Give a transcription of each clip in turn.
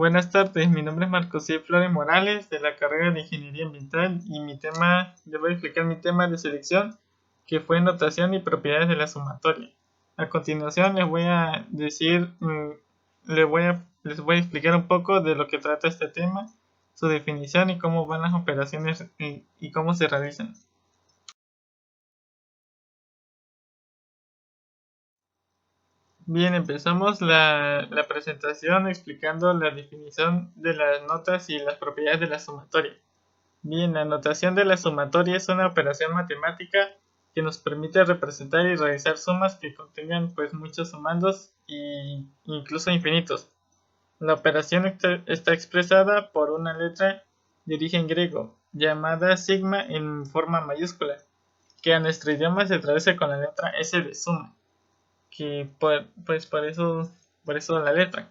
Buenas tardes, mi nombre es Marcos C. Flores Morales de la carrera de Ingeniería Ambiental y les voy a explicar mi tema de selección que fue notación y propiedades de la sumatoria. A continuación les voy a les voy a explicar un poco de lo que trata este tema, su definición y cómo van las operaciones y cómo se realizan. Bien, empezamos la presentación explicando la definición de las notas y las propiedades de la sumatoria. Bien, la notación de la sumatoria es una operación matemática que nos permite representar y realizar sumas que contengan muchos sumandos e incluso infinitos. La operación está expresada por una letra de origen griego llamada sigma en forma mayúscula, que a nuestro idioma se traduce con la letra S de suma, que por eso la letra.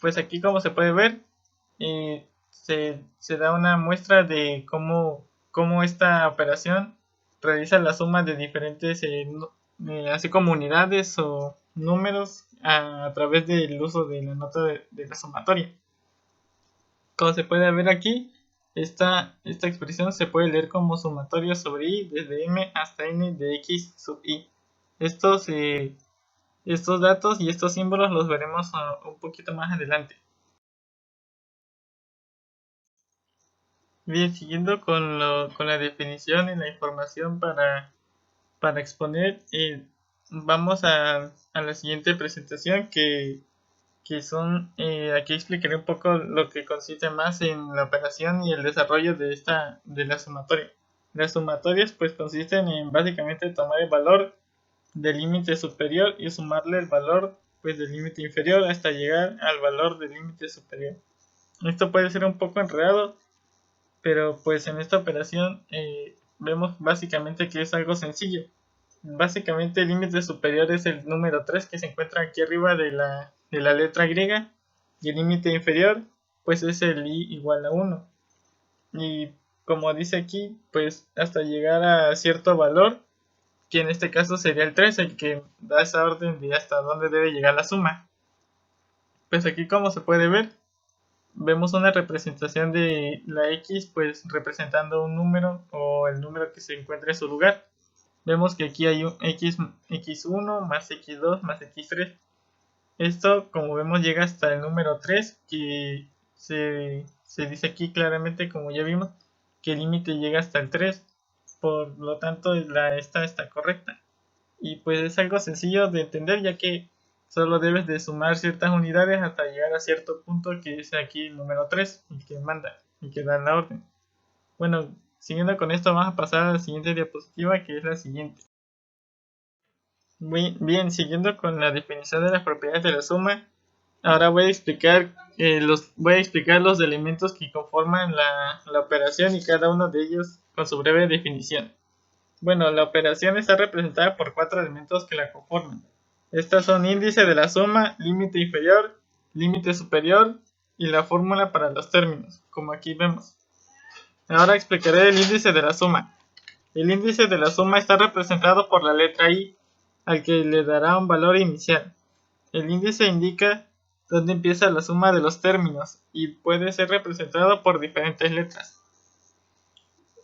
Pues aquí, como se puede ver, se da una muestra de cómo esta operación realiza la suma de diferentes así como unidades o números a través del uso de la nota de la sumatoria. Como se puede ver aquí, esta expresión se puede leer como sumatoria sobre i desde m hasta n de x sub i. Estos datos y estos símbolos los veremos un poquito más adelante. Bien, siguiendo con la definición y la información para exponer, vamos a la siguiente presentación aquí explicaré un poco lo que consiste más en la operación y el desarrollo de la sumatoria. Las sumatorias consisten en básicamente tomar el valor del límite superior y sumarle el valor del límite inferior hasta llegar al valor del límite superior. Esto puede ser un poco enredado, pero en esta operación vemos básicamente que es algo sencillo. Básicamente el límite superior es el número 3 que se encuentra aquí arriba de la letra griega, y el límite inferior es el i igual a 1. Y como dice aquí, hasta llegar a cierto valor, que en este caso sería el 3, el que da esa orden de hasta dónde debe llegar la suma. Pues aquí, como se puede ver, vemos una representación de la x representando un número o el número que se encuentra en su lugar. Vemos que aquí hay un x1 más x2 más x3. Esto, como vemos, llega hasta el número 3, que se dice aquí claramente, como ya vimos, que el límite llega hasta el 3. Por lo tanto, esta está correcta. Y es algo sencillo de entender, ya que solo debes de sumar ciertas unidades hasta llegar a cierto punto, que es aquí el número 3, el que manda, el que da la orden. Bueno, siguiendo con esto, vamos a pasar a la siguiente diapositiva, que es la siguiente. Muy bien, siguiendo con la definición de las propiedades de la suma, ahora voy a explicar los elementos que conforman la operación y cada uno de ellos con su breve definición. Bueno, la operación está representada por 4 elementos que la conforman. Estas son índice de la suma, límite inferior, límite superior y la fórmula para los términos, como aquí vemos. Ahora explicaré el índice de la suma. El índice de la suma está representado por la letra i, al que le dará un valor inicial. El índice indica dónde empieza la suma de los términos y puede ser representado por diferentes letras.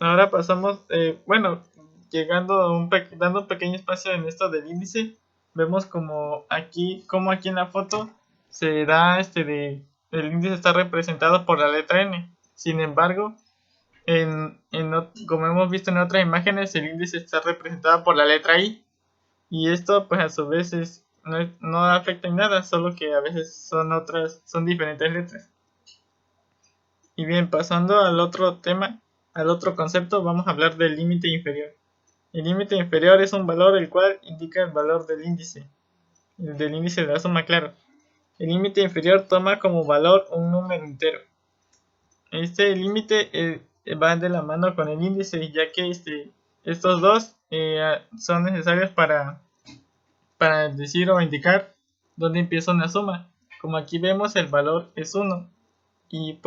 Ahora pasamos, dando un pequeño espacio en esto del índice, vemos como aquí en la foto se da el índice está representado por la letra n. Sin embargo, como hemos visto en otras imágenes, el índice está representado por la letra i, y esto a su vez no afecta en nada, solo que a veces son diferentes letras. Y bien, pasando al otro tema, al otro concepto, vamos a hablar del límite inferior. El límite inferior es un valor el cual indica el valor del índice de la suma, claro. El límite inferior toma como valor un número entero. Este límite va de la mano con el índice, ya que estos dos son necesarios para decir o indicar dónde empieza una suma. Como aquí vemos, el valor es 1, y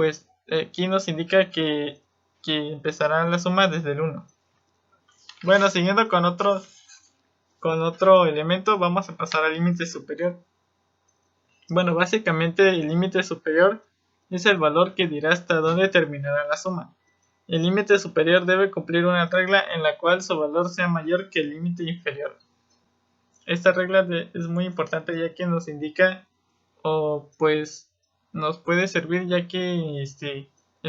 aquí nos indica que empezará la suma desde el 1. Bueno, siguiendo con otro elemento, vamos a pasar al límite superior. Bueno, básicamente el límite superior es el valor que dirá hasta dónde terminará la suma. El límite superior debe cumplir una regla en la cual su valor sea mayor que el límite inferior. Esta regla es muy importante ya que nos indica o pues nos puede servir ya que es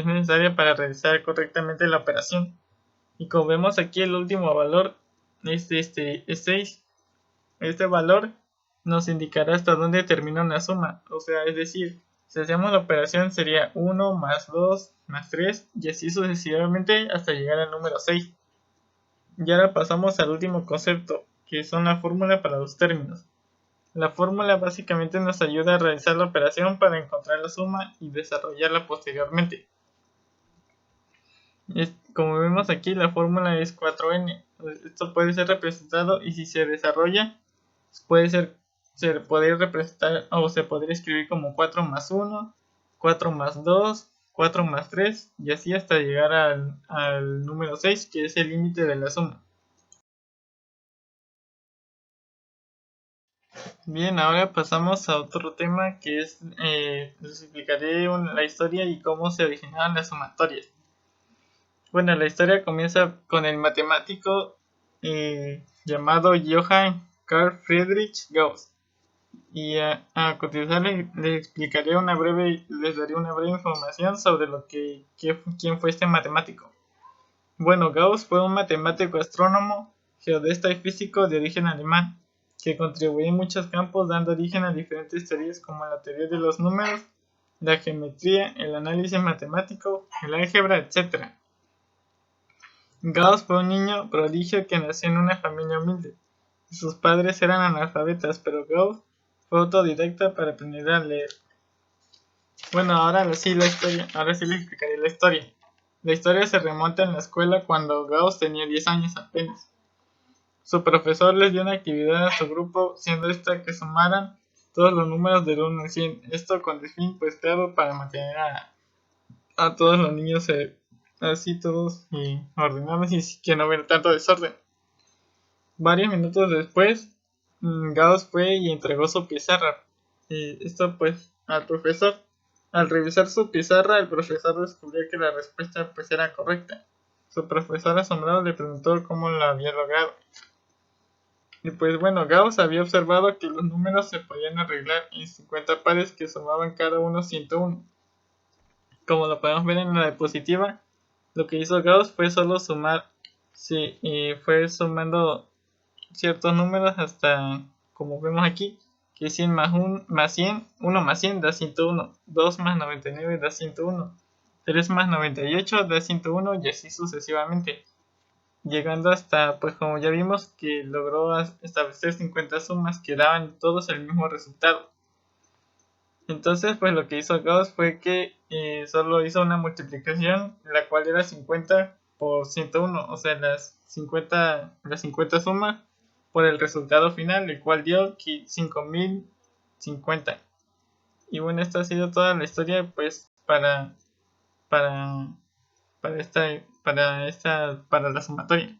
necesaria para realizar correctamente la operación. Y como vemos aquí el último valor es 6. Este valor nos indicará hasta dónde termina una suma, o sea, es decir, si hacemos la operación sería 1 más 2 más 3 y así sucesivamente hasta llegar al número 6. Y ahora pasamos al último concepto, que son la fórmula para los términos. La fórmula básicamente nos ayuda a realizar la operación para encontrar la suma y desarrollarla posteriormente. Como vemos aquí, la fórmula es 4n. Esto puede ser representado y si se desarrolla, se podría representar o se podría escribir como 4 más 1, 4 más 2, 4 más 3 y así hasta llegar al número 6, que es el límite de la suma. Bien, ahora pasamos a otro tema que es, les explicaré la historia y cómo se originaron las sumatorias. Bueno, la historia comienza con el matemático llamado Johann Carl Friedrich Gauss. Y a continuación les daré una breve información sobre quién fue este matemático. Bueno, Gauss fue un matemático, astrónomo, geodesta y físico de origen alemán, que contribuyó en muchos campos dando origen a diferentes teorías como la teoría de los números, la geometría, el análisis matemático, el álgebra, etc. Gauss fue un niño prodigio que nació en una familia humilde. Sus padres eran analfabetas, pero Gauss fue autodidacta para aprender a leer. Bueno, ahora sí les explicaré la historia. La historia se remonta en la escuela cuando Gauss tenía 10 años apenas. Su profesor les dio una actividad a su grupo, siendo esta que sumaran todos los números del 1 al 100. Esto con el fin, pues claro, para mantener a todos los niños así todos ordenados y que no hubiera tanto desorden. Varios minutos después, Gauss fue y entregó su pizarra. Esto pues al profesor. Al revisar su pizarra, el profesor descubrió que la respuesta pues era correcta. Su profesor asombrado le preguntó cómo lo había logrado. Y pues bueno, Gauss había observado que los números se podían arreglar en 50 pares que sumaban cada uno 101. Como lo podemos ver en la diapositiva, lo que hizo Gauss fue solo sumar, fue sumando ciertos números hasta, como vemos aquí, que 100 más 1 más 100 da 101, 2 más 99 da 101, 3 más 98 da 101 y así sucesivamente, llegando hasta, pues como ya vimos, que logró establecer 50 sumas que daban todos el mismo resultado. Entonces, pues lo que hizo Gauss fue que solo hizo una multiplicación, la cual era 50 por 101, o sea, las 50 sumas por el resultado final, el cual dio 5050. Y bueno, esta ha sido toda la historia, pues, para la sumatoria.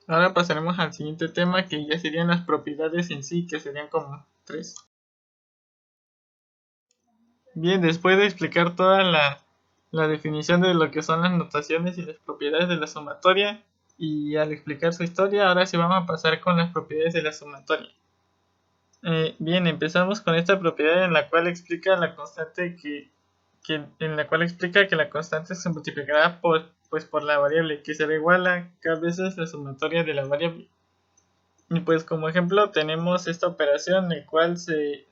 Ahora pasaremos al siguiente tema, que ya serían las propiedades en sí, que serían como 3. Bien, después de explicar toda la definición de lo que son las notaciones y las propiedades de la sumatoria, y al explicar su historia, ahora sí vamos a pasar con las propiedades de la sumatoria. Bien, empezamos con esta propiedad en la cual explica la constante que la constante se multiplicará por la variable, que será igual a k veces la sumatoria de la variable. Y pues como ejemplo tenemos esta operación en la cual se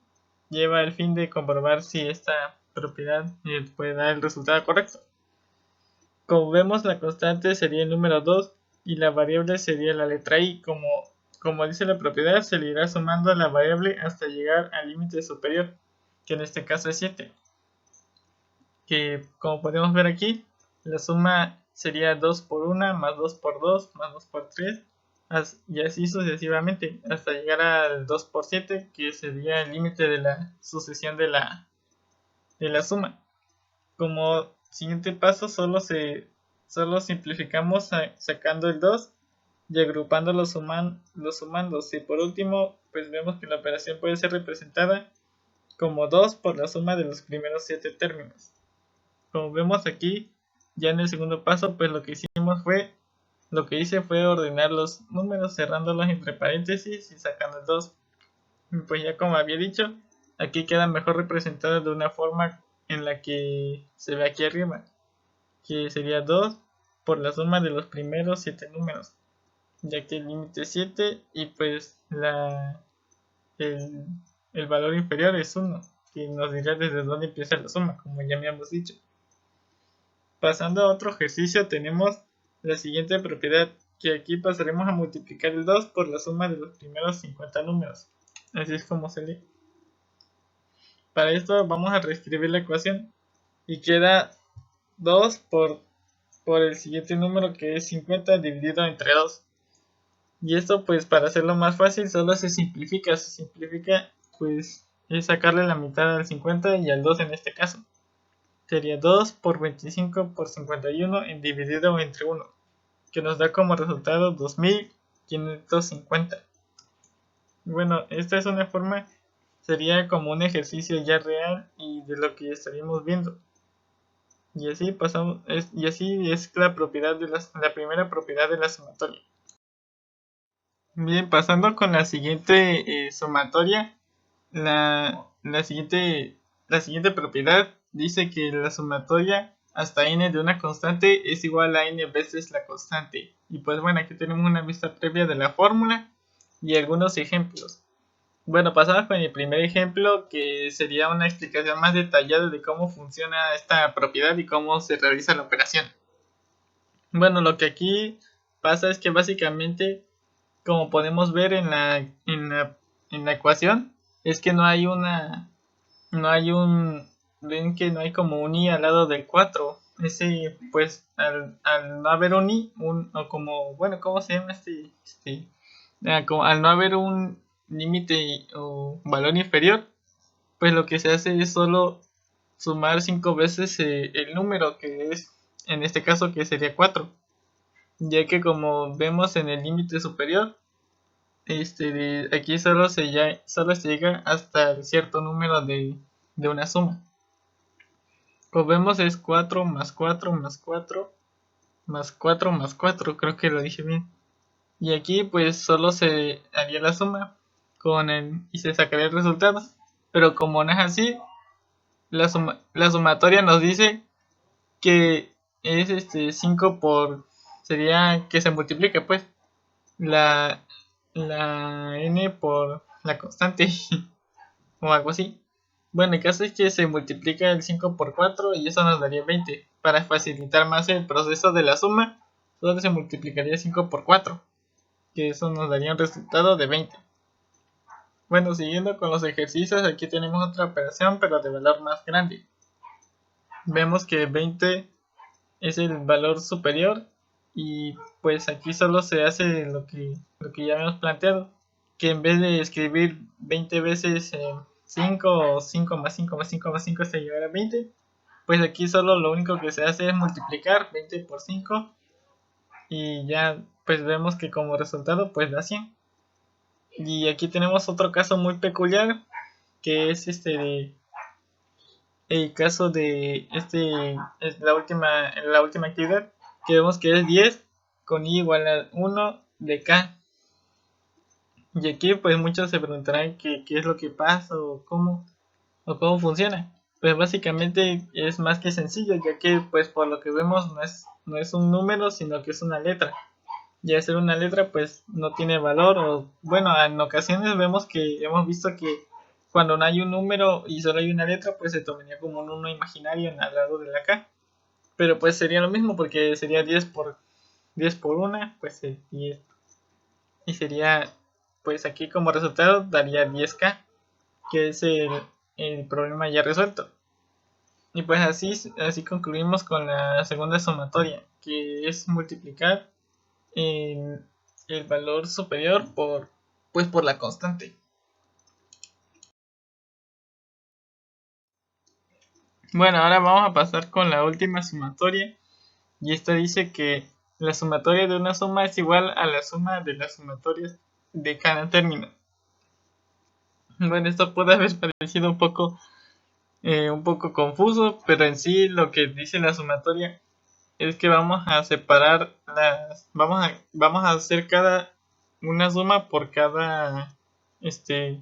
lleva el fin de comprobar si esta propiedad puede dar el resultado correcto. Como vemos, la constante sería el número 2 y la variable sería la letra i. Como dice la propiedad, se le irá sumando a la variable hasta llegar al límite superior, que en este caso es 7. Que como podemos ver aquí, la suma sería 2 por 1 más 2 por 2 más 2 por 3 y así sucesivamente hasta llegar al 2 por 7, que sería el límite de la sucesión de la suma. Como siguiente paso solo simplificamos sacando el 2 y agrupando los sumandos, y por último pues vemos que la operación puede ser representada como 2 por la suma de los primeros 7 términos. Como vemos aquí, ya en el segundo paso, pues lo que hice fue ordenar los números cerrándolos entre paréntesis y sacando el 2. Pues ya como había dicho, aquí queda mejor representado de una forma en la que se ve aquí arriba, que sería 2 por la suma de los primeros 7 números, ya que el límite es 7 y pues el valor inferior es 1, que nos dirá desde dónde empieza la suma, como ya habíamos dicho. Pasando a otro ejercicio, tenemos la siguiente propiedad, que aquí pasaremos a multiplicar el 2 por la suma de los primeros 50 números. Así es como se lee. Para esto vamos a reescribir la ecuación y queda 2 por el siguiente número, que es 50 dividido entre 2. Y esto pues para hacerlo más fácil solo se simplifica pues es sacarle la mitad al 50 y al 2 en este caso. Sería 2 por 25 por 51 dividido entre 1, que nos da como resultado 2550. Bueno, esta es una forma, sería como un ejercicio ya real y de lo que estaríamos viendo. Y así pasamos, y así es la propiedad de la primera propiedad de la sumatoria. Bien, pasando con la siguiente sumatoria, la siguiente propiedad dice que la sumatoria hasta n de una constante es igual a n veces la constante. Y pues bueno, aquí tenemos una vista previa de la fórmula y algunos ejemplos. Bueno, pasamos con el primer ejemplo, que sería una explicación más detallada de cómo funciona esta propiedad y cómo se realiza la operación. Bueno, lo que aquí pasa es que básicamente, como podemos ver en la ecuación, es que ven que no hay como un i al lado del 4. Ese, pues, al no haber un i, o como, bueno, ¿cómo se llama como al no haber un límite o valor inferior, pues lo que se hace es solo sumar 5 veces el número, que es, en este caso, que sería 4. Ya que como vemos en el límite superior, aquí solo se llega hasta cierto número de una suma. Como vemos es 4 más 4 más 4 más 4 más 4, creo que lo dije bien. Y aquí pues solo se haría la suma y se sacaría el resultado. Pero como no es así, la sumatoria nos dice que es 5 sería que se multiplique pues la n por la constante o algo así. Bueno, el caso es que se multiplica el 5 por 4 y eso nos daría 20. Para facilitar más el proceso de la suma, solo se multiplicaría 5 por 4, que eso nos daría un resultado de 20. Bueno, siguiendo con los ejercicios, aquí tenemos otra operación, pero de valor más grande. Vemos que 20 es el valor superior y pues aquí solo se hace lo que ya habíamos planteado, que en vez de escribir 20 veces 5 o 5 más 5 más 5 más 5 hasta llegar a 20, pues aquí solo lo único que se hace es multiplicar 20 por 5 y ya pues vemos que como resultado pues da 100. Y aquí tenemos otro caso muy peculiar, que es el caso de es la última actividad, que vemos que es 10 con i igual a 1 de k. Y aquí pues muchos se preguntarán qué es lo que pasa o cómo funciona. Pues básicamente es más que sencillo, ya que pues por lo que vemos no es un número, sino que es una letra. Y al ser una letra pues no tiene valor, o bueno, en ocasiones hemos visto que cuando no hay un número y solo hay una letra, pues se tomaría como un 1 imaginario al lado de la k. Pero pues sería lo mismo, porque sería 10 por 1, pues 10. Y sería, pues aquí como resultado daría 10k, que es el problema ya resuelto. Y pues así concluimos con la segunda sumatoria, que es multiplicar el valor superior por la constante. Bueno, ahora vamos a pasar con la última sumatoria, y esta dice que la sumatoria de una suma es igual a la suma de las sumatorias de cada término. Bueno, esto puede haber parecido un poco confuso, pero en sí lo que dice la sumatoria es que vamos a separar vamos a hacer una suma este,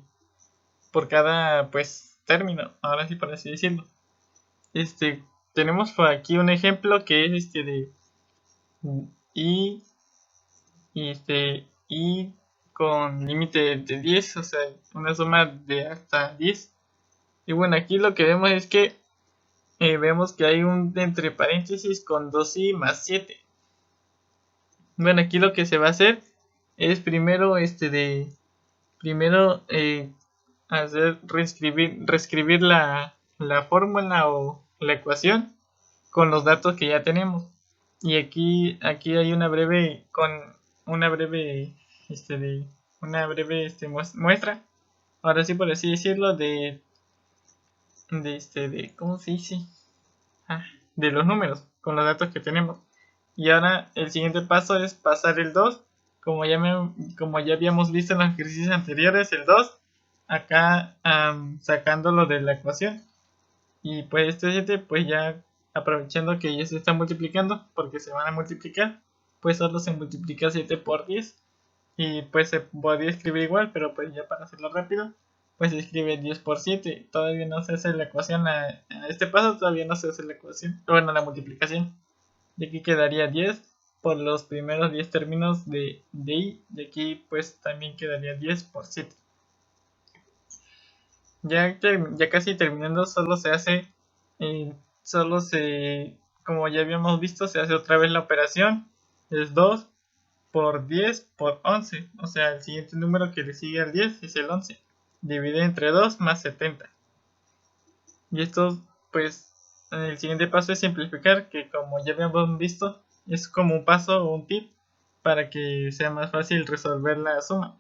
por cada, pues, término, ahora sí por así decirlo. Este, tenemos por aquí un ejemplo que es de y, y con límite de 10, o sea, una suma de hasta 10. Y bueno, aquí lo que vemos es que vemos que hay un entre paréntesis con 2i más 7. Bueno, aquí lo que se va a hacer es primero reescribir la fórmula o la ecuación con los datos que ya tenemos. Y aquí hay una breve muestra, ahora sí por así decirlo, ¿cómo se dice? De los números con los datos que tenemos. Y ahora el siguiente paso es pasar el 2, como ya habíamos visto en los ejercicios anteriores, el 2 acá sacándolo de la ecuación. Y pues este 7, pues ya aprovechando que ya se está multiplicando, porque se van a multiplicar, pues solo se multiplica 7 por 10. Y pues se podría escribir igual, pero pues ya para hacerlo rápido, pues se escribe 10 por 7. Todavía no se hace la ecuación a este paso, todavía no se hace la ecuación, bueno, la multiplicación. De aquí quedaría 10 por los primeros 10 términos de i. De aquí pues también quedaría 10 por 7. Ya casi terminando, como ya habíamos visto, se hace otra vez la operación. Es 2 por 10 por 11. O sea, el siguiente número que le sigue al 10 es el 11. Divide entre 2 más 70. Y esto, pues, el siguiente paso es simplificar, que como ya habíamos visto, es como un paso o un tip para que sea más fácil resolver la suma.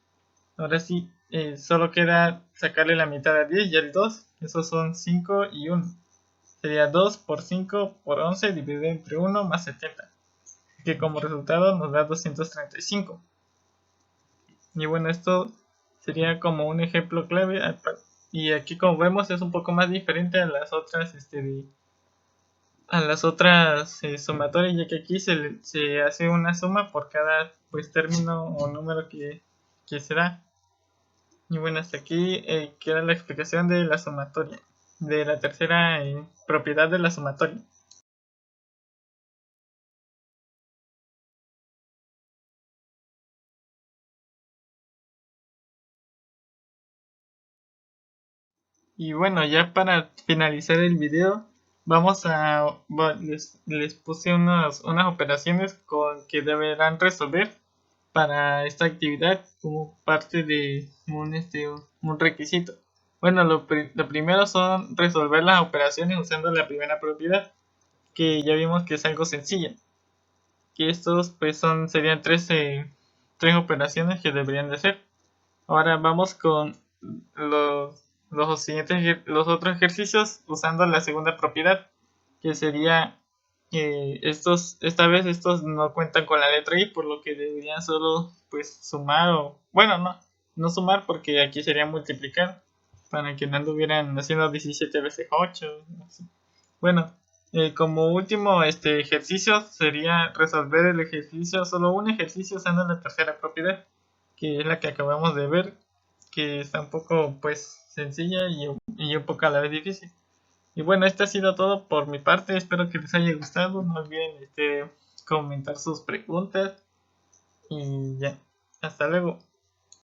Ahora sí, solo queda sacarle la mitad a 10 y al 2, esos son 5 y 1. Sería 2 por 5 por 11 dividido entre 1 más 70, que como resultado nos da 235. Y bueno, esto sería como un ejemplo clave. Y aquí como vemos es un poco más diferente a las otras sumatorias, ya que aquí se hace una suma por cada pues término o número que se da. Y bueno, hasta aquí queda la explicación de la sumatoria, de la tercera propiedad de la sumatoria. Y bueno, ya para finalizar el video, les puse unas operaciones que deberán resolver para esta actividad como parte de un requisito. Bueno, lo primero son resolver las operaciones usando la primera propiedad, que ya vimos que es algo sencilla. Que estos pues serían tres operaciones que deberían de hacer. Ahora vamos con los otros ejercicios usando la segunda propiedad, que sería esta vez estos no cuentan con la letra i, por lo que deberían solo pues sumar o bueno, no sumar porque aquí sería multiplicar para que no anduvieran haciendo 17 veces 8. Así. Bueno, como último ejercicio sería resolver el ejercicio, solo un ejercicio usando la tercera propiedad, que es la que acabamos de ver, que está un poco pues sencilla y un poco a la vez difícil. Y bueno, esto ha sido todo por mi parte, espero que les haya gustado, no olviden comentar sus preguntas y ya, hasta luego.